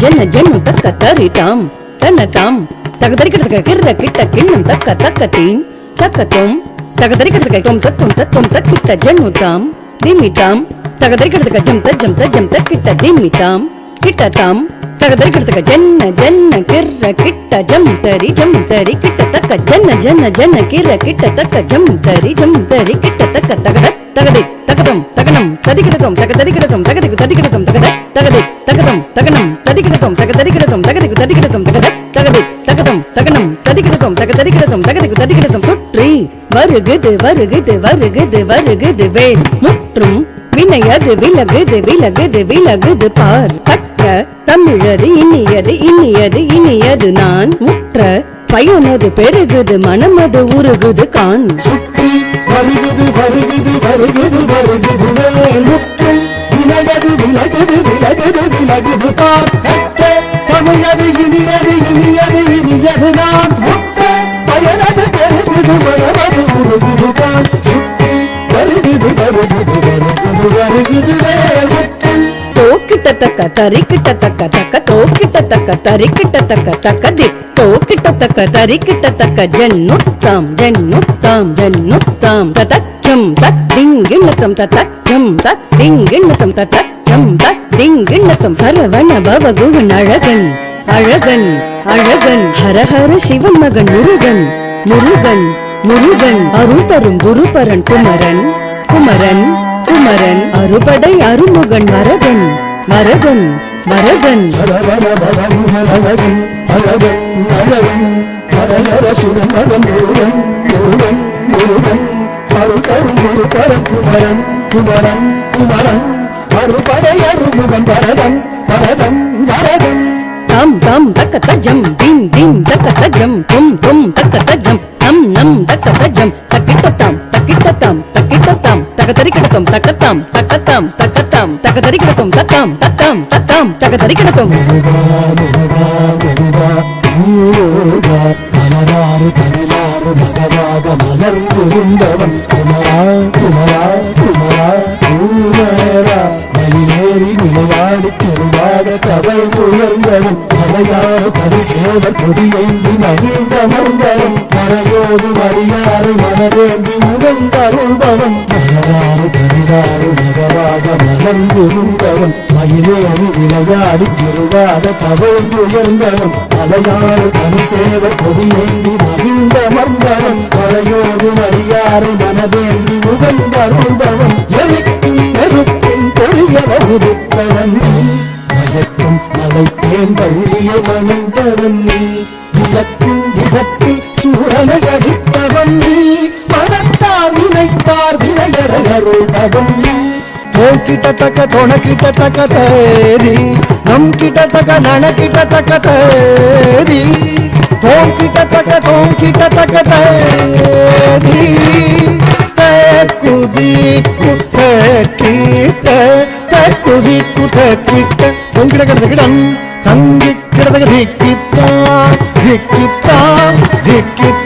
ಜನ ಜನ್ನು ತಕ್ಕ ತರಿತಾಂ ತನ್ನತಾಂ ತಗದರಿ ಕಡತಕ ಕಿರ್ರ ಕಿಟ್ಟ ಕಿಣ್ಣಂ ತಕ್ಕ ತಕ್ಕತೀಂ ತಕ್ಕತುಂ ತಗದರಿ ಕಡತಕ ತೊಂ ತತ್ತುಂ ತಕ್ಕಿಟ್ಟ ಜನ್ನುತಾಂ ದಿಮಿತಾಂ ತಗದರಿ ಕಡತಕ ಜಂ ತಕ್ಕಿಟ್ಟ ದಿಮಿತಾಂ ಕಿಟ್ಟತಾಂ ತಗದರಿ ಕಡತಕ ಜನ್ನ ಜನ್ನ ಕಿರ್ರ ಕಿಟ್ಟ ಜಂ ತರಿ ಕಿಟ್ಟ ತಕ್ಕ ಜನ್ನ ಜನ್ನ ಕಿರ್ರ ಕಿಟ್ಟ ತಕ್ಕ ಜಂ ತರಿ ಕಿಟ್ಟ ತಕ್ಕ ತಗದ ತಗದಿ ತಕದಂ ತಕನಂ ತದಿಕಿಡತಂ ತಕದರಿಕಿಡತಂ ತಗದಿಕು ತದಿಕಿಡತಂ ತಗದ ತಗದಿ ತಕದಂ ತಕನಂ ತದಿಕಿಡತಂ ತಕದರಿಕಿಡತಂ ತಗದಿಕು ತದಿಕಿಡತಂ ತಗದ ತಗದಿ ತಕದಂ ತಕನಂ ತದಿಕಿಡತಂ தகதரிக்கிறதும் தகதிக்கு ததிக்கிறதும் சுற்றி வருகுது வருகுது வருகுது வருகுது வேல் முற்றும் வினையது விலகுது விலகுது விலகுது பார் கற்ற தமிழது இனியது இனியது இனியது நான் முற்ற பயனது பெருகுது மனமது உருகுது கான் சுற்றி வருகுது வருகுது வருகுது வருகுது வேல் முற்றும் வினையது விலகுது விலகுது விலகுது பார் கற்ற தமிழது இனியது இனியது இனியது நான் முற்ற பயனது பெருகுது மனமது உருகுது கான் சுற்றி வருகுது வருகுது வருகுது வருகுது வேல் முற்றும் தோக்கிட்ட தக்க தரிக்கிட்ட தக்க தக்க தோக்கிட்ட தக்க தரிக்கிட்ட தக்க தக்க தி தோக்கிட்ட தக்க தரிக்கிட்ட தக்க ஜன்னுத்தாம் ஜன்னுத்தாம் ஜன்னுத்தாம் ததச்சம் தத்திங்கிண்ணத்தம் ததச்சம் தத்திங்கிண்ணத்தம் ததச்சம் தத்திங்கிண்ணத்தம் சரவண பவகுவன் அழகன் அழகன் அழகன் ஹரஹர சிவன் மகன் முருகன் முருகன் முருகன் அருள் தரும் குருபரன் குமரன் குமரன் குமரன் அறுபடை அருமுகன் வரதன் வரதன் வரதன் சரவண பவகுவன் அழகன் அழகன் அழகன் ஹரஹர சிவன் மகன் முருகன் முருகன் முருகன் அருள் தரும் குருபரன் குமரன் குமரன் குமரன் அறுபடை அருமுகன் வரதன் வரதன் வரதன் தாம் தாம் தக்க தஜம் தீம் தீம் தக்க தஜம் தும் தும் தக்க தஜம் நம் நம் தக்க தஜம் தக்கிட்டத்தாம் தக்கிட்டத்தாம் தக்கிட்டத்தாம் தகதரிக்கிடத்தம் தக்கத்தாம் தக்கத்தாம் தக்கத்தாம் தகதரிக்கிடத்தம் தத்தாம் தத்தாம் தத்தாம் தகதரிக்கிடத்தம் மலராறு கனிலாறு மகவாக மலர்ந்திருந்தவன் குமரா குமரா குமரா குமரா மயிலேறி விளையாடி திருவாத கவை உயர்ந்தவன் மலையாறு பரிசேத கொடியேந்தி மகிழ்ந்தமர்ந்தவன் மறையோடு மரியாறு மனதேந்தி உகந்தருள்பவன் மலராறு கனிலாறு மகவாக மலர்ந்திருந்தவன் மயிலேறி விளையாடி திருவாத கவை உயர்ந்தவன் மலையாறு பரிசேத கொடியேந்தி மகிழ்ந்தமர்ந்தவன் மறையோடு மரியாறு மனதேந்தி உகந்தருள்பவன் எரிக்கும் நெருப்பும் பொழிய வகுத்தவன் மயக்கும் மலை தேன் பள்ளிய மணந்தவன் நீ விளக்கும் விதத்தில் சூரனை அடித்தவன் நீ மனத்தால் நினைத்தார் வினையருள்பவன் நீ கிட்ட தக்க தொண கிட்ட தக்க தேதி நம் கிட்ட தக்க நன கிட்ட தக்க தேதி தோம் கிட்ட தக்க தேதி குதிக்கு கிட்ட குதி குதிக்கிட்ட கிட கிடக்கிடம் தங்கி கிடதக திக்கித்தான் திக்கித்தான் திக்கித்தான்